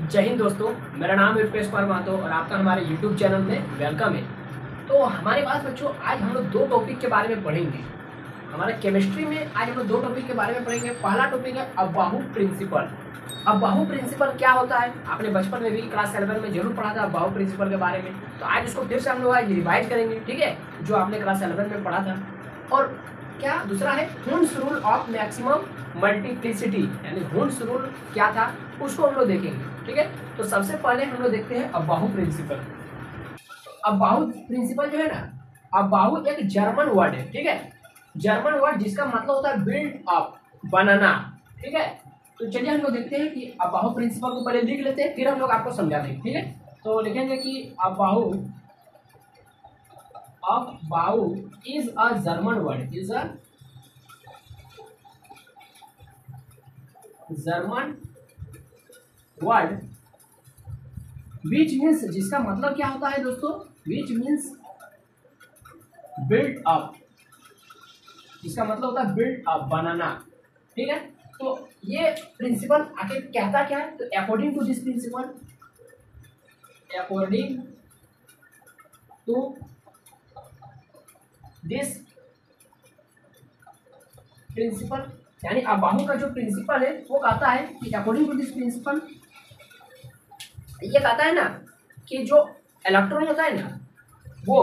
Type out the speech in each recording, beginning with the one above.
जय हिंद दोस्तों, मेरा नाम है रुपेश कुमार महतो और आपका हमारे YouTube चैनल में वेलकम है। तो हमारे पास बच्चों आज हम लोग दो टॉपिक के बारे में पढ़ेंगे। हमारे केमिस्ट्री में आज हम लोग दो टॉपिक के बारे में पढ़ेंगे। पहला टॉपिक है अबाहु प्रिंसिपल। अबाहु प्रिंसिपल क्या होता है? आपने बचपन में भी क्लास 11 में जरूर पढ़ा था अबाहु प्रिंसिपल के बारे में। तो आज इसको फिर से हम लोग आज रिवाइज करेंगे, ठीक है, जो आपने क्लास 11 में पढ़ा था। और क्या दूसरा है Hund's rule of maximum multiplicity, यानी हुन्स रूल क्या था उसको हम लोग देखेंगे, ठीक है। तो सबसे पहले हम लोग देखते हैं अबाहु प्रिंसिपल। अबाहु प्रिंसिपल जो है ना, अबाहु एक जर्मन वर्ड है, ठीक है, जर्मन वर्ड जिसका मतलब होता है बिल्ड अप, बनाना, ठीक है। तो चलिए हम लोग देखते हैं कि अबाहु प्रिंसिपल को पहले लिख लेते हैं, फिर हम लोग आपको समझा देंगे, ठीक है। तो लिखेंगे कि अबाहु is a German word, is a German word which means, जिसका मतलब क्या होता है दोस्तों, विच मीन्स बिल्ड अप, जिसका मतलब होता है बिल्ड अप, बनाना, ठीक है। तो ये प्रिंसिपल आखिर कहता क्या है? तो according to this principle, according to this principle, यानी अबाहु का जो प्रिंसिपल है वो कहता है कि अकॉर्डिंग टू दिस प्रिंसिपल, ये कहता है ना कि जो इलेक्ट्रॉन होता है ना वो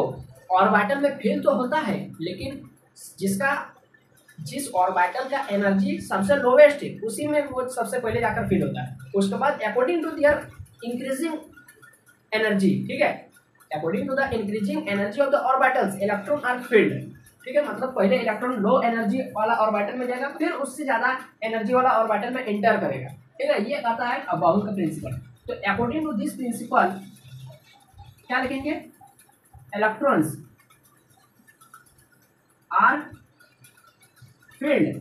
ऑर्बिटल में फिल तो होता है, लेकिन जिस ऑर्बिटल का एनर्जी सबसे लोवेस्ट है उसी में वो सबसे पहले जाकर फिल होता है। उसके बाद according to their increasing energy, ठीक है, according to the increasing energy of the orbitals electron are filled, ठीक है। मतलब पहले इलेक्ट्रॉन लो एनर्जी वाला ऑर्बिटल में जाएगा, फिर उससे ज्यादा एनर्जी वाला ऑर्बिटल में एंटर करेगा, ठीक है। ये कहता है अबाहु का प्रिंसिपल। तो अकॉर्डिंग टू दिस प्रिंसिपल क्या लिखेंगे? Electrons are filled,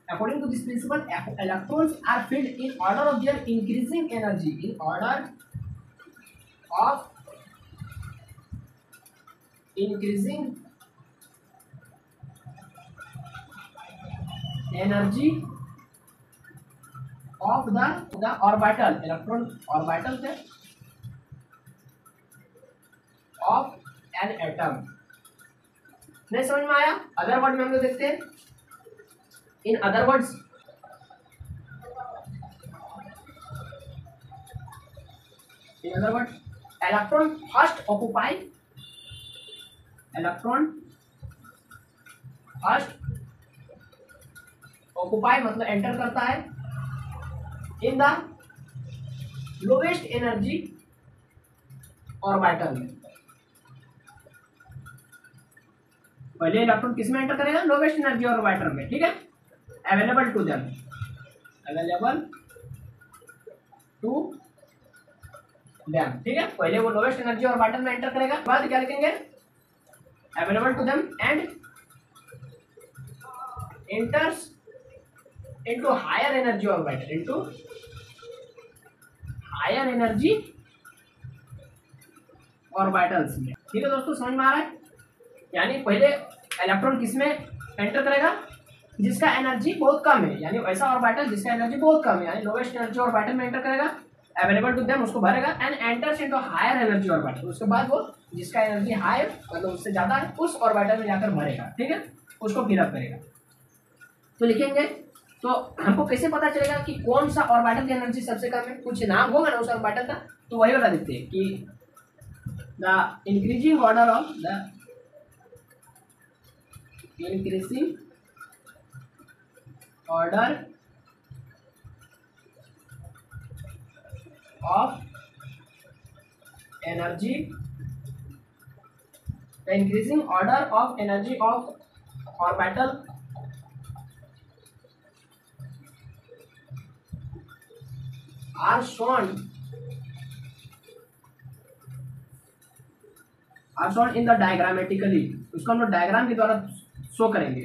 according to this principle electrons are filled in order of their increasing energy, in order of increasing energy of the orbital, electron orbital से of an atom. नहीं समझ में आया? Other word में हम लोग देखते हैं, in other words electron first occupy, electron first occupy मतलब एंटर करता है इन द लोवेस्ट एनर्जी ऑर्बिटल में। पहले इलेक्ट्रॉन किस में एंटर करेगा? लोवेस्ट एनर्जी ऑर्बिटल में, ठीक है। Available to them, available to them, ठीक है। पहले वो लोवेस्ट एनर्जी ऑर्बिटल में एंटर करेगा, बाद क्या लिखेंगे? Available to them and enters into higher energy orbital, into higher energy orbitals में, ठीक है दोस्तों, समझ में आ रहा है? यानी पहले इलेक्ट्रॉन किस में एंटर करेगा? जिसका एनर्जी बहुत कम है, यानी ऐसा ऑर्बिटल जिसका एनर्जी बहुत कम है, यानी लोवेस्ट एनर्जी ऑर्बिटल में एंटर करेगा, अवेलेबल टू देम उसको भरेगा and enters into higher energy orbital, उसके बाद वो जिसका एनर्जी हाई मतलब उससे ज्यादा है उस ऑर्बिटल में जाकर भरेगा, ठीक है, उसको फिलअप करेगा। तो लिखेंगे, तो हमको कैसे पता चलेगा कि कौन सा ऑर्बिटल की एनर्जी सबसे कम है? कुछ नाम होगा ना उस ऑर्बिटल का, तो वही बता देते हैं कि the increasing order of the increasing order of energy, the increasing order of energy of orbital are shown in the diagrammatically, उसको हम लोग डायग्राम के द्वारा शो करेंगे,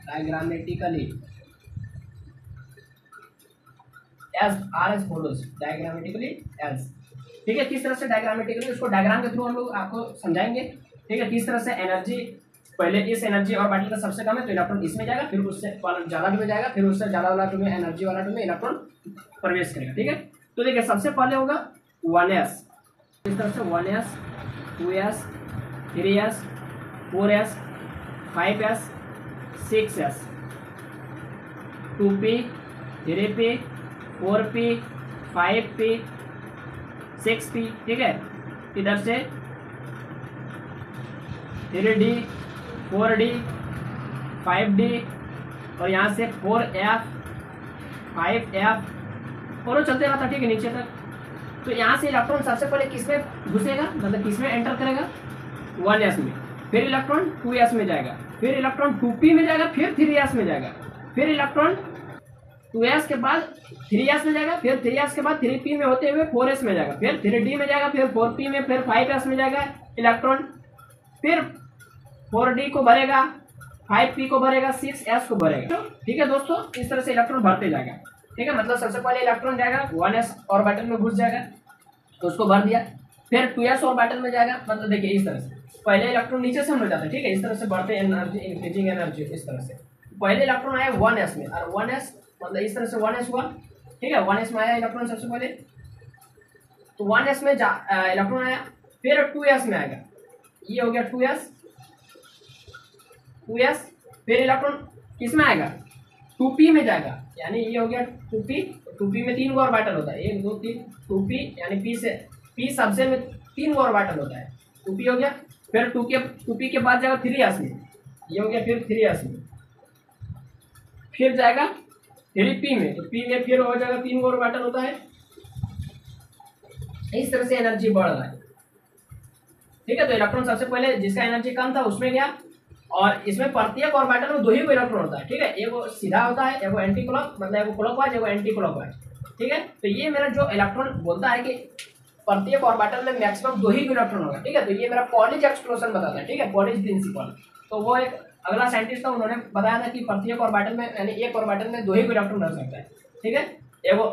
diagrammatically as are as follows, diagrammatically as, ठीक है। किस तरह से डायग्रामेटिकली, उसको डायग्राम के थ्रू हम लोग आपको समझाएंगे, ठीक है, किस तरह से एनर्जी पहले इस एनर्जी ऑर्बिटल का सबसे कम है तो इलेक्ट्रॉन इसमें जाएगा, फिर उससे ज़्यादा में जाएगा, फिर उससे ज़्यादा वाला में एनर्जी वाला में इलेक्ट्रॉन प्रवेश करेगा। ठीक है, तो देखिए सबसे पहले होगा 1s, इस तरह से 1s 2s 3s 4s 5s 6s 2p 3p 4p 5p 6p। ठीक है, इधर से 3d 4d 5d और यहाँ से 4f 5f और चलते रहता। ठीक है, नीचे तक। तो यहाँ से इलेक्ट्रॉन सबसे पहले किसमें घुसेगा, मतलब किसमें एंटर करेगा, 1s में, फिर इलेक्ट्रॉन 2s में जाएगा, फिर इलेक्ट्रॉन 2p में जाएगा, फिर 3s में जाएगा, फिर इलेक्ट्रॉन 2s के बाद 3s में जाएगा, फिर 3s के बाद 3p में होते हुए 4s में जाएगा, फिर 3d में जाएगा, फिर 4p में, फिर 5s में जाएगा इलेक्ट्रॉन, फिर 4d को भरेगा, 5p को भरेगा, 6s को भरेगा। ठीक है दोस्तों, इस तरह से इलेक्ट्रॉन भरते जाएगा। ठीक है, मतलब सबसे पहले इलेक्ट्रॉन जाएगा 1s ऑर्बिटल में घुस जाएगा तो उसको भर दिया, फिर 2s ऑर्बिटल में जाएगा, मतलब देखिए इस तरह से पहले इलेक्ट्रॉन नीचे से हम जाता है। ठीक है, इस तरह से बढ़ते एनर्जी इंक्रीजिंग एनर्जी, इस तरह से पहले इलेक्ट्रॉन आया 1s में, और 1s मतलब इस तरह से 1s हुआ। ठीक है, 1s में आया इलेक्ट्रॉन सबसे पहले, तो 1s में इलेक्ट्रॉन आया, फिर 2s में आएगा, ये हो गया 2s, फिर इलेक्ट्रॉन किस में आएगा, 2p में जाएगा, यानी ये हो गया 2p में 3 गो ऑर्बिटल होता है, 1 2 3, 2p यानी p सबसे में 3 गो ऑर्बिटल होता है, 2p हो गया, फिर 2p के बाद जाएगा 3s में, ये हो गया फिर 3s में, फिर जाएगा 3p में, तो p में फिर हो जाएगा 3 गो ऑर्बिटल होता है। इस तरह से एनर्जी बढ़ रहा है। ठीक है, तो इलेक्ट्रॉन सबसे पहले जिसका एनर्जी कम था उसमें गया, और इसमें प्रत्येक ऑर्बिटल में 2 ही इलेक्ट्रॉन होता है। ठीक है, एगो सीधा होता है, एगो एंटी क्लॉक, मतलब एगो क्लॉकवाइज, एगो एंटी क्लॉकवाइज। ठीक है, तो ये मेरा जो इलेक्ट्रॉन बोलता है कि प्रत्येक ऑर्बिटल में मैक्सिमम 2 ही इलेक्ट्रॉन होगा। ठीक है, तो ये मेरा पॉलिज एक्सप्लोजन बताता है। ठीक है, पॉलिज प्रिंसिपल, तो वो एक अगला साइंटिस्ट था, उन्होंने बताया था कि प्रत्येक ऑर्बिटल में यानी एक ऑर्बिटल में 2 ही इलेक्ट्रॉन रह सकता है। ठीक है, एगो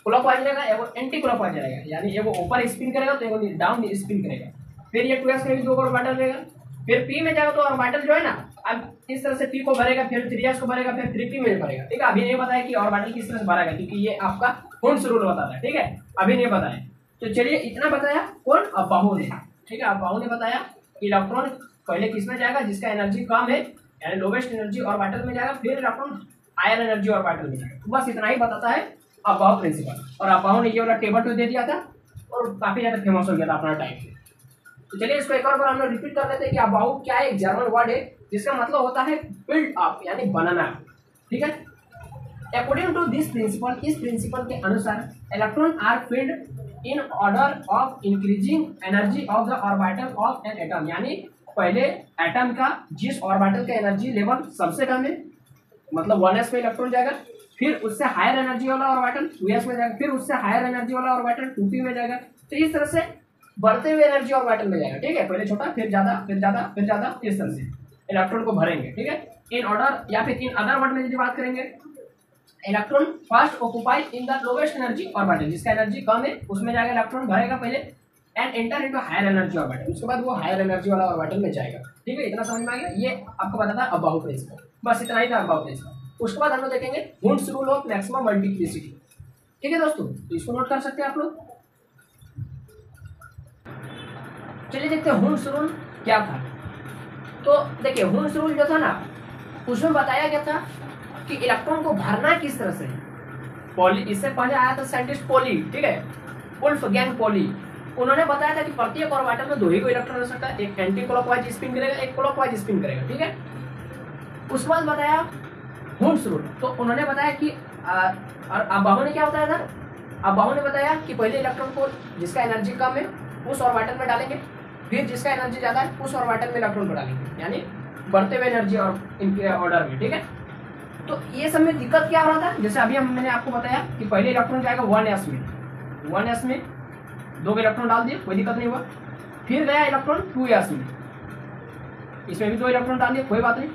क्लॉकवाइज रहेगा, एगो एंटी क्लॉकवाइज रहेगा, यानी एगो ऊपर स्पिन करेगा तो एगो डाउन स्पिन करेगा। फिर ये 2s में भी 2 ऑर्बिटल रहेगा, फिर p में जाएगा तो ऑर्बिटल जो है ना, अब इस तरह से p को भरेगा, फिर 3s को भरेगा, फिर 3p में भरेगा। ठीक है, अभी नहीं बताया कि ऑर्बिटल किस तरह से भरेगा, क्योंकि ये आपका हुंस रूल बताता है। ठीक है, अभी नहीं बताया, तो चलिए इतना बताया कौन, अब्बाहू ने। ठीक है, अब्बाहू ने बताया इलेक्ट्रॉन पहले किस में जाएगा, जिसका एनर्जी कम है, यानी लोवेस्ट एनर्जी ऑर्बिटल में जाएगा, फिर इलेक्ट्रॉन हायर एनर्जी ऑर्बिटल में जाएगा। बस इतना ही बताता है अब्बाहू प्रिंसिपल, और अब्बाहू ने ये वाला टेबल तो दे दिया था और काफी ज्यादा फेमस हो गया था अपना टाइम पे। तो चलिए इसको एक और बार हम लोग रिपीट कर लेते हैं कि अबाउ क्या है, एक जर्मन वर्ड है जिसका मतलब होता है बिल्ड अप, यानी बनाना। ठीक है, अकॉर्डिंग टू दिस प्रिंसिपल, इस प्रिंसिपल के अनुसार electron are filled in order of increasing energy of the orbital of an atom, यानी पहले एटम का जिस ऑर्बिटल का एनर्जी लेवल सबसे कम है, मतलब 1s में इलेक्ट्रॉन जाएगा, फिर उससे हायर एनर्जी वाला ऑर्बिटल 2s में जाएगा, फिर उससे हायर एनर्जी वाला ऑर्बिटल 2p में जाएगा। तो इस तरह से बढ़ते हुए एनर्जी ऑर्बिटल में जाएगा। ठीक है, पहले छोटा, फिर ज्यादा, फिर ज्यादा, फिर ज्यादा, इस तरह से इलेक्ट्रॉन को भरेंगे। ठीक है, इन ऑर्डर, या फिर इन अदर वर्ड में यदि बात करेंगे, electron first occupied in the lowest energy orbital, जिसका एनर्जी कम है उसमें जाएगा इलेक्ट्रॉन, भरेगा पहले, and enter into higher energy orbital, उसके बाद वो हायर एनर्जी वाला ऑर्बिटल में जाएगा। ठीक है, इतना समझ में आ गया, ये आपको बताता है अबाउ प्रिंसिपल। बस इतना ही था अबाउ प्रिंसिपल। उसके बाद हम लोग देखेंगे हुंस रूल ऑफ मैक्सिमम मल्टीप्लिसिटी। ठीक है दोस्तों, तो इसको नोट कर सकते हैं आप लोग। चलिए देखते हैं हुंस रूल क्या था। तो देखिए हुंस रूल जो था ना, उसमें बताया गया था कि इलेक्ट्रॉन को भरना किस तरह से। पॉली, इससे पहले आया था साइंटिस्ट पॉली, ठीक है, वुल्फगैंग पॉली, उन्होंने बताया था कि प्रत्येक ऑर्बिटल में 2 ही को इलेक्ट्रॉन रह सकता है, एक एंटी क्लॉकवाइज स्पिन करेगा, एक क्लॉकवाइज स्पिन करेगा। ठीक है, उसके बाद बताया हुंस रूल, तो उन्होंने बताया कि और अब्बाहू ने क्या बताया था, अब्बाहू ने बताया कि पहले इलेक्ट्रॉन को जिसका एनर्जी कम है उस ऑर्बिटल में डालेंगे, फिर जिसका एनर्जी ज्यादा है उस ऑर्बिटल में इलेक्ट्रॉन को डालेंगे, यानी बढ़ते हुए एनर्जी और इनके ऑर्डर में। ठीक है, तो ये सब में दिक्कत क्या हो रहा था, जैसे अभी मैंने आपको बताया कि पहले इलेक्ट्रॉन जाएगा 1s में, 1s में 2 इलेक्ट्रॉन डाल दिए, कोई दिक्कत नहीं हुआ, फिर गया इलेक्ट्रॉन 2s में, इसमें भी 2 इलेक्ट्रॉन डाल दिए, कोई बात नहीं,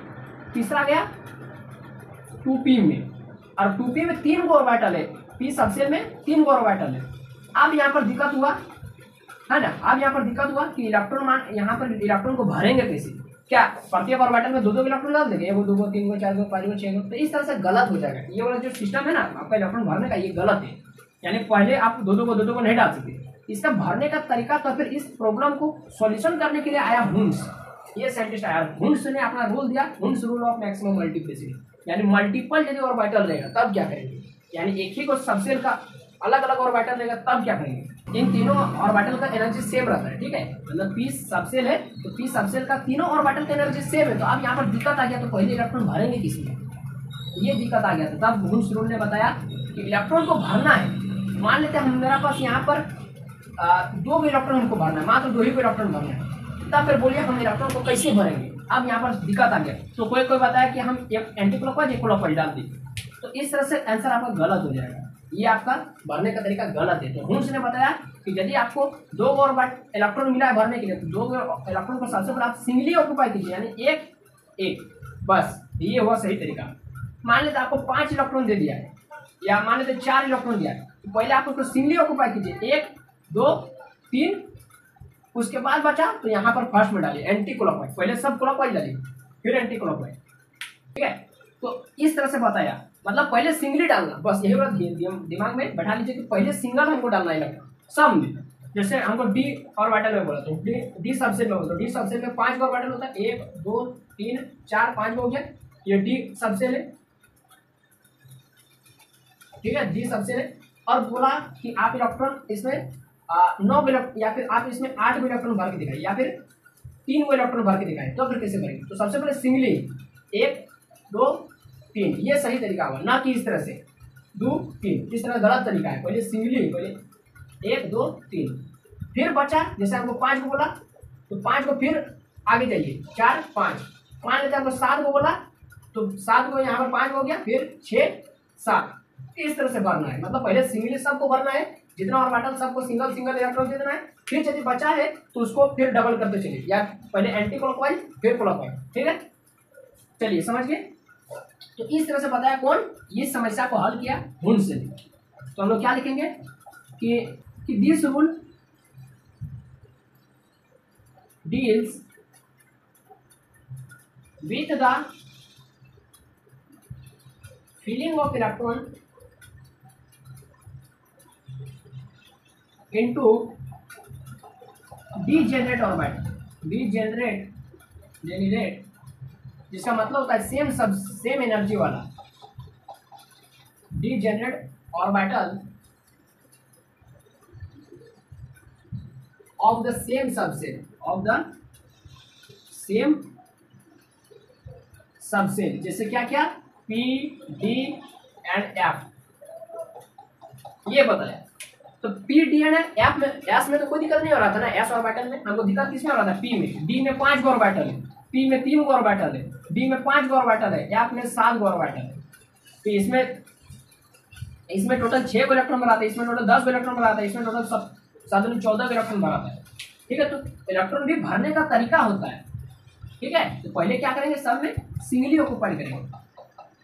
तीसरा गया 2p में, और 2p में 3 गो ऑर्बिटल है, p सबसे में 3 गो ऑर्बिटल है। अब यहाँ पर दिक्कत हुआ है ना, अब यहाँ पर दिक्कत हुआ कि इलेक्ट्रॉन यहाँ पर इलेक्ट्रॉन को भरेंगे कैसे, क्या प्रत्येक ऑर्बिटल में दो दो इलेक्ट्रॉन डाल देंगे, एगो, दूगो, तीन गो, चार गो, पाँच गो, छह गो, तो इस तरह से गलत हो जाएगा। ये वाला जो सिस्टम है ना आपका इलेक्ट्रॉन भरने का, ये गलत है। यानी पहले आप दो दो को नहीं डाल सकते। इसका भरने का तरीका, तो फिर इस प्रॉब्लम को सॉल्यूशन करने के लिए आया हुंस, ये साइंटिस्ट आया। हुंस ने अपना रूल दिया, हुंस रूल ऑफ मैक्सिमम मल्टीप्लिसिटी, यानी मल्टीपल यदि ऑर्बिटल रहेगा तब क्या करेंगे, यानी एक ही को सबसेल का अलग अलग ऑर्बिटल रहेगा तब क्या करेंगे। इन तीनों ऑर्बिटल का एनर्जी सेम रहता है, ठीक है, मतलब पी सबसेल है तो पी सबसेल का तीनों ऑर्बिटल का एनर्जी सेम है। तो अब यहाँ पर दिक्कत आ गया, तो पहले इलेक्ट्रॉन भरेंगे किसमें, ये दिक्कत आ गया था। तब हुंस रूल ने बताया कि इलेक्ट्रॉन को भरना है। मान लेते हैं मेरा पास यहाँ पर दो इलेक्ट्रॉन हमको भरना है, मात्र दो ही इलेक्ट्रॉन भरना है, तब फिर बोलिए हम इलेक्ट्रॉन को कैसे भरेंगे। अब यहाँ पर दिक्कत आ गया, तो कोई बताया कि हम एक एंटी क्लॉकवाइज एक क्लॉकवाइज डाल दें, तो इस तरह से आंसर आपका गलत हो जाएगा। ये आपका भरने का तरीका गलत है। तो हुंस ने बताया कि यदि आपको दो और इलेक्ट्रॉन मिला है भरने के लिए, तो दो इलेक्ट्रॉन को सबसे पहले आप सिंगली ऑक्यूपाई कीजिए, यानी एक एक, बस ये हुआ सही तरीका। मान लेते आपको 5 इलेक्ट्रॉन दे दिया है, या मान लेते 4 इलेक्ट्रॉन दिया है, तो पहले आप उसको सिंगली ऑक्यूपाई कीजिए, 1 2 3, उसके बाद बचा तो यहाँ पर फर्स्ट में डालिए एंटी क्लॉकवाइज, पहले सब क्लॉकवाइज डालिए फिर एंटी क्लॉकवाइज, ठीक है। तो इस तरह से बताया, मतलब पहले सिंगली डालना, बस यही बात दिमाग में बैठा लीजिए कि पहले सिंगल हमको डालना है इलेक्ट्रॉन सम में। जैसे हमको डी ऑर्बिटल में बोला, तो डी सबसेल में होता है, डी सबसेल में 5 ऑर्बिटल होता है, 1 2 3 4 5 हो गया, ये डी सबसेल है, ठीक है, डी सबसेल है। और बोला कि आप इलेक्ट्रॉन इसमें 9 इलेक्ट्रॉन, या फिर आप इसमें 8 इलेक्ट्रॉन भर के दिखाइए, या फिर 3 इलेक्ट्रॉन भर के दिखाइए, तो फिर कैसे करेंगे। तो सबसे पहले सिंगली 1 2 3, ये सही तरीका होगा, ना कि इस तरह से 2 3, इस तरह गलत तरीका है। पहले सिंगली, पहले 1 2 3, फिर बचा जैसे हमको 5 को बोला तो 5 को फिर आगे जाइए 4 5, मान लेते हमको 7 को बोला तो 7 को यहाँ पर 5 हो गया, फिर 6 7, इस तरह से भरना है। मतलब पहले सिंगली सबको भरना है, जितना ऑर्बिटल सबको सिंगल सिंगल इलेक्ट्रॉन दे देना है, फिर यदि बचा है तो उसको फिर डबल करते चलिए, या पहले एंटी क्लॉकवाइज फिर क्लॉकवाइज, ठीक है। चलिए समझ गए। तो इस तरह से बताया कौन, ये समस्या को हल किया हुंस ने। तो हम लोग क्या लिखेंगे कि this rule deals with the filling of electron into degenerate orbital, degenerate जिसका मतलब होता है सेम एनर्जी वाला, degenerate orbital of the same subshell, of the same subshell, जैसे क्या क्या पी डी एंड एफ, ये बताया। तो पी डी एंड एफ में, एस में तो कोई दिक्कत नहीं हो रहा था ना, एस ऑर्बिटल में हमको दिक्कत किसमें हो रहा था, पी में। डी में 5 ऑर्बिटल है, पी में 3 ऑर्बिटल है, डी में 5 ऑर्बिटल है, एफ में 7 ऑर्बिटल है। तो इसमें टोटल 6 इलेक्ट्रॉन बनाता है, इसमें टोटल 10 इलेक्ट्रॉन बनाता है, इसमें टोटल 14 इलेक्ट्रॉन बनाता है, ठीक है। तो इलेक्ट्रॉन भी भरने का तरीका होता है, ठीक है। तो पहले क्या करेंगे, सब में सिंगली ऑक्यूपाई करेंगे।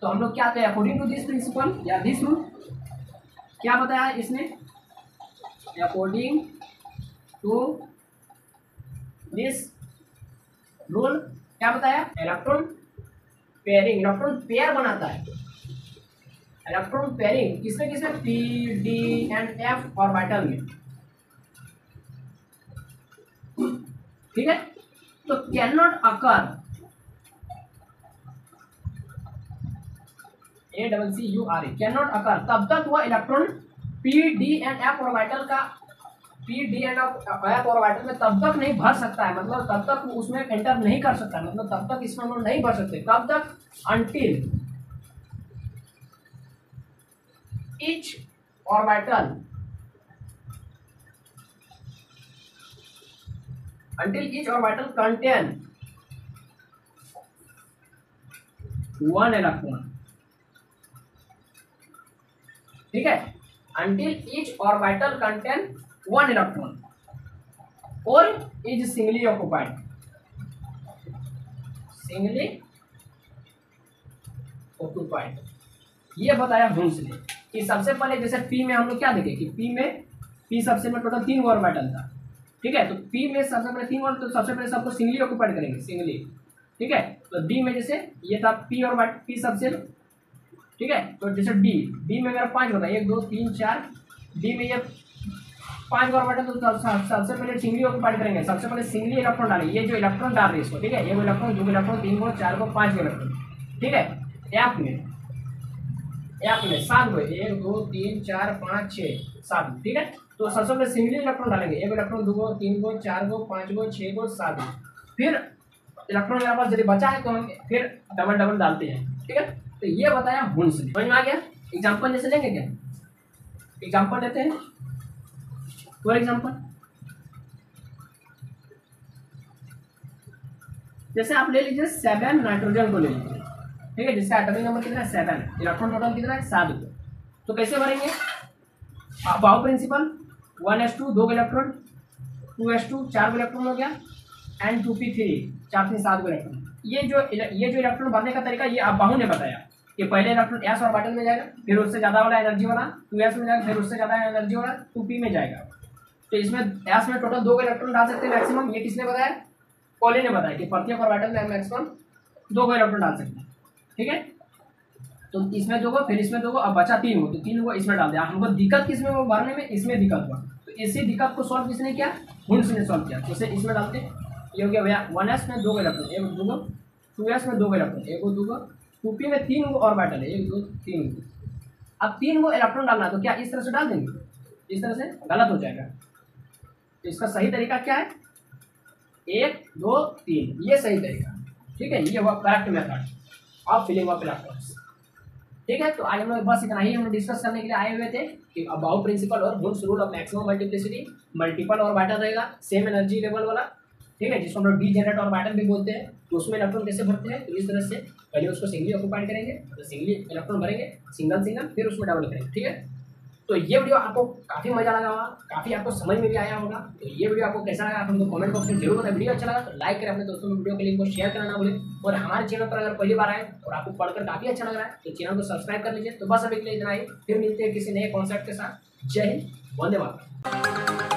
तो हम लोग क्या थे, अकॉर्डिंग टू दिस प्रिंसिपल या दिस रूल, क्या बताया इसने, अकॉर्डिंग टू दिस रूल क्या बताया, इलेक्ट्रॉन पेयरिंग, इलेक्ट्रॉन पेयर बनाता है, इलेक्ट्रॉन पेयरिंग किसमें किसमें, P D and F orbital में, ठीक है। तो can not occur, ACCURE, can not occur, तब तक वह electron P D and F orbital का, P D and F orbital में तब तक नहीं भर सकता है, मतलब तब तक उसमें एंटर नहीं कर सकता है, मतलब तब तक इसमें हम लोग नहीं भर सकते, तब तक until each orbital contain one electron, ठीक है, until each orbital contain one electron or is singly occupied, ये बताया हुंस ने कि सबसे पहले जैसे पी में हम लोग क्या देखें कि पी सबसे में टोटल 3 ऑर्बिटल था, ठीक है। तो पी में सबसे पहले 3 तो सबसे पहले सबको सिंगली ऑक्यूपाइड करेंगे, सिंगली ठीक है। तो डी में जैसे ये था पी और पी सबसे, ठीक है। तो जैसे डी में मेरा 5 होता है, 1 2 3 4, डी में ये 5 ऑर्बिटल, तो सबसे पहले सिंगली ऑक्यूपाइड करेंगे। सबसे पहले सिंगली इलेक्ट्रॉन डालेंगे, ये जो इलेक्ट्रॉन डाल रहे हैं इसको, ठीक है। ये इलेक्ट्रॉन, 2 इलेक्ट्रॉन, 3 को, 4 को, 5 इलेक्ट्रॉन, ठीक है। एफ में 7 को, 1 2 3 4 5 6 7, ठीक है। तो सबसे पहले सिंगली इलेक्ट्रॉन डालेंगे, 1 इलेक्ट्रॉन, 2 को, 3 को, 4 को, 5 को, 6 को, 7 को। फिर इलेक्ट्रॉन मेरे पास यदि बचा है तो हम फिर डबल डालते हैं, ठीक है। तो ये बताया हुंस ने, समझ में आ गया। एग्जाम्पल जैसे लेंगे क्या, एग्जाम्पल लेते हैं। फॉर एग्जाम्पल जैसे आप ले लीजिए 7 नाइट्रोजन को ले लीजिए, ठीक है, जिसका एटॉमिक नंबर कितना है 7, इलेक्ट्रॉन टोटल कितना है 7 को। तो कैसे भरेंगे, बाउ principal 1s2 2 electron, 2s2 4 electron हो गया, एंड 2p3 4 3 7 इलेक्ट्रॉन। ये जो इलेक्ट्रॉन भरने का तरीका ये आप बाहु ने बताया कि पहले इलेक्ट्रॉन s ऑर्बिटल में जाएगा, फिर उससे ज्यादा वाला एनर्जी वाला 2s में जाएगा, फिर उससे ज्यादा एनर्जी वाला 2p में जाएगा। तो इसमें s में टोटल 2 इलेक्ट्रॉन डाल सकते हैं मैक्सिमम। ये किसने बताया, पॉली ने बताया कि प्रत्येक ऑर्बिटल में मैक्सिमम 2 इलेक्ट्रॉन डाल सकते हैं, ठीक है। तो इसमें 2 को, फिर इसमें 2 को, अब बचा 3 को, तो 3 को इसमें डाल दिया। हमको दिक्कत किसमें वो भरने में, इसमें दिक्कत हुआ। तो इसी दिक्कत को सॉल्व किसने किया, हुंस ने सॉल्व किया। जैसे इसमें डालते, ये हो गया भैया 1s में 2 इलेक्ट्रॉन, 1 2 को, 2s में 2 इलेक्ट्रॉन, 1 2 को, 2p में 3 ऑर्बिटल है, 1 2 3 को। अब 3 को इलेक्ट्रॉन डालना है, तो क्या इस तरह से डाल देंगे, इस तरह से गलत हो जाएगा। तो इसका सही तरीका क्या है, 1 2 3, ये सही तरीका, ठीक है। ये हुआ correct method of filling of electrons, ठीक है। तो आज हम लोग बस इतना ही हम डिस्कस करने के लिए आए हुए थे कि बाउ प्रिंसिपल और हुंस rule of maximum multiplicity, multiple orbital रहेगा सेम एनर्जी लेवल वाला, ठीक है, जिसको हम लोग डीजेनरेट ऑर्बिटल भी बोलते हैं। तो उसमें इलेक्ट्रॉन कैसे भरते हैं, तो इस तरह से पहले उसको सिंगली ऑक्यूपाइड करेंगे, तो सिंगली इलेक्ट्रॉन भरेंगे, सिंगल, फिर उसमें डबल करेंगे, ठीक है। तो ये वीडियो आपको काफ़ी मजा लगा होगा, काफ़ी आपको समझ में भी आया होगा। तो ये वीडियो आपको कैसा लगा आप हमको कमेंट बॉक्स में जरूर बताएं। वीडियो अच्छा लगा तो लाइक करें, अपने दोस्तों में वीडियो के लिंक को शेयर करना ना भूलें। और हमारे चैनल पर अगर पहली बार आए और आपको पढ़कर काफ़ी अच्छा लग रहा है तो चैनल को सब्सक्राइब कर लीजिए। तो बस अभी के लिए इतना ही, फिर मिलते हैं किसी नए कॉन्सेप्ट के साथ। जय हिंद, वंदे मातरम।